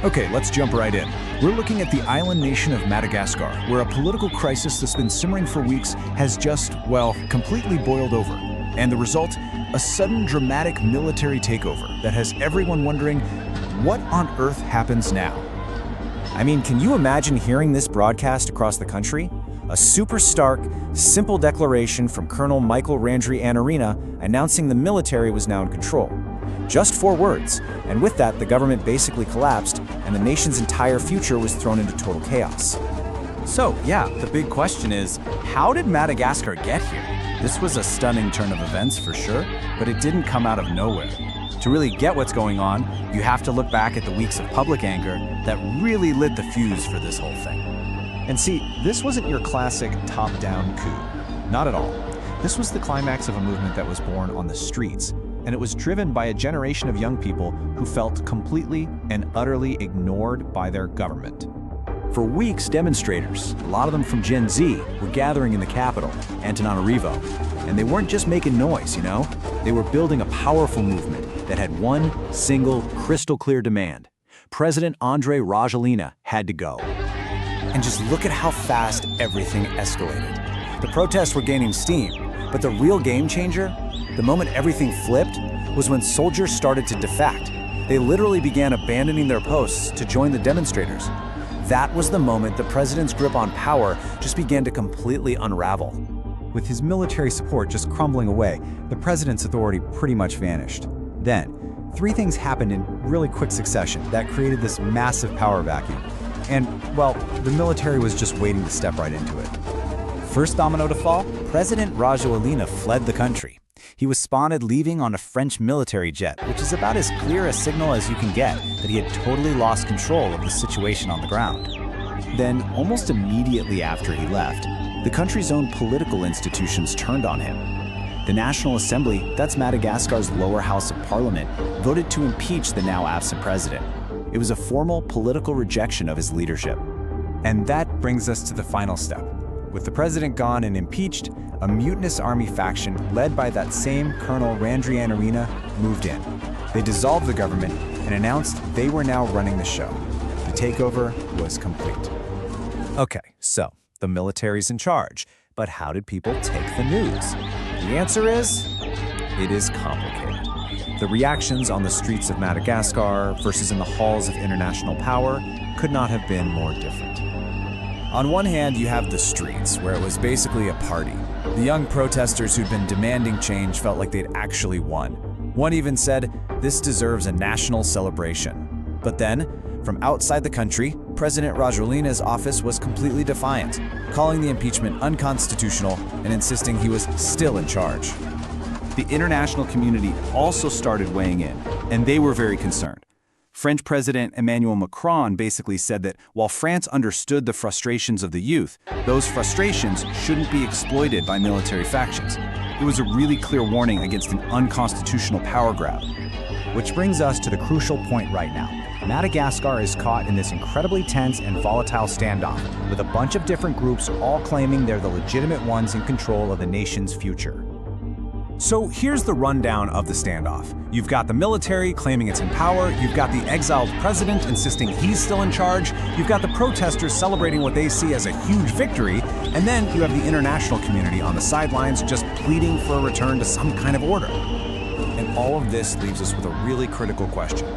Okay, let's jump right in. We're looking at the island nation of Madagascar, where a political crisis that's been simmering for weeks has just, well, completely boiled over. And the result? A sudden dramatic military takeover that has everyone wondering, what on earth happens now? I mean, can you imagine hearing this broadcast across the country? A super stark, simple declaration from Colonel Michael Andry Rajoelina announcing the military was now in control. Just 4 words, and with that, the government basically collapsed, and the nation's entire future was thrown into total chaos. So, yeah, the big question is, how did Madagascar get here? This was a stunning turn of events for sure, but it didn't come out of nowhere. To really get what's going on, you have to look back at the weeks of public anger that really lit the fuse for this whole thing. And see, this wasn't your classic top-down coup. Not at all. This was the climax of a movement that was born on the streets, and it was driven by a generation of young people who felt completely and utterly ignored by their government. For weeks, demonstrators, a lot of them from Gen Z, were gathering in the capital, Antananarivo. And they weren't just making noise, you know? They were building a powerful movement that had one single, crystal-clear demand. President Andry Rajoelina had to go. And just look at how fast everything escalated. The protests were gaining steam, but the real game changer, the moment everything flipped, was when soldiers started to defect. They literally began abandoning their posts to join the demonstrators. That was the moment the president's grip on power just began to completely unravel. With his military support just crumbling away, the president's authority pretty much vanished. Then, 3 things happened in really quick succession that created this massive power vacuum. And, well, the military was just waiting to step right into it. First domino to fall, President Rajoelina fled the country. He was spotted leaving on a French military jet, which is about as clear a signal as you can get that he had totally lost control of the situation on the ground. Then, almost immediately after he left, the country's own political institutions turned on him. The National Assembly, that's Madagascar's lower house of parliament, voted to impeach the now absent president. It was a formal political rejection of his leadership. And that brings us to the final step. With the president gone and impeached, a mutinous army faction led by that same Colonel Andry Rajoelina moved in. They dissolved the government and announced they were now running the show. The takeover was complete. Okay, so the military's in charge, but how did people take the news? The answer is, it is complicated. The reactions on the streets of Madagascar versus in the halls of international power could not have been more different. On one hand, you have the streets, where it was basically a party. The young protesters who'd been demanding change felt like they'd actually won. One even said, "This deserves a national celebration." But then, from outside the country, President Rajoelina's office was completely defiant, calling the impeachment unconstitutional and insisting he was still in charge. The international community also started weighing in, and they were very concerned. French President Emmanuel Macron basically said that while France understood the frustrations of the youth, those frustrations shouldn't be exploited by military factions. It was a really clear warning against an unconstitutional power grab. Which brings us to the crucial point right now. Madagascar is caught in this incredibly tense and volatile standoff, with a bunch of different groups all claiming they're the legitimate ones in control of the nation's future. So here's the rundown of the standoff. You've got the military claiming it's in power, you've got the exiled president insisting he's still in charge, you've got the protesters celebrating what they see as a huge victory, and then you have the international community on the sidelines just pleading for a return to some kind of order. And all of this leaves us with a really critical question.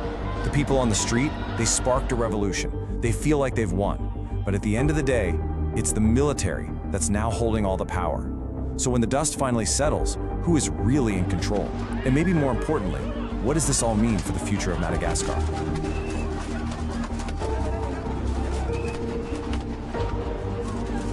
The people on the street, they sparked a revolution. They feel like they've won. But at the end of the day, it's the military that's now holding all the power. So when the dust finally settles, who is really in control? And maybe more importantly, what does this all mean for the future of Madagascar?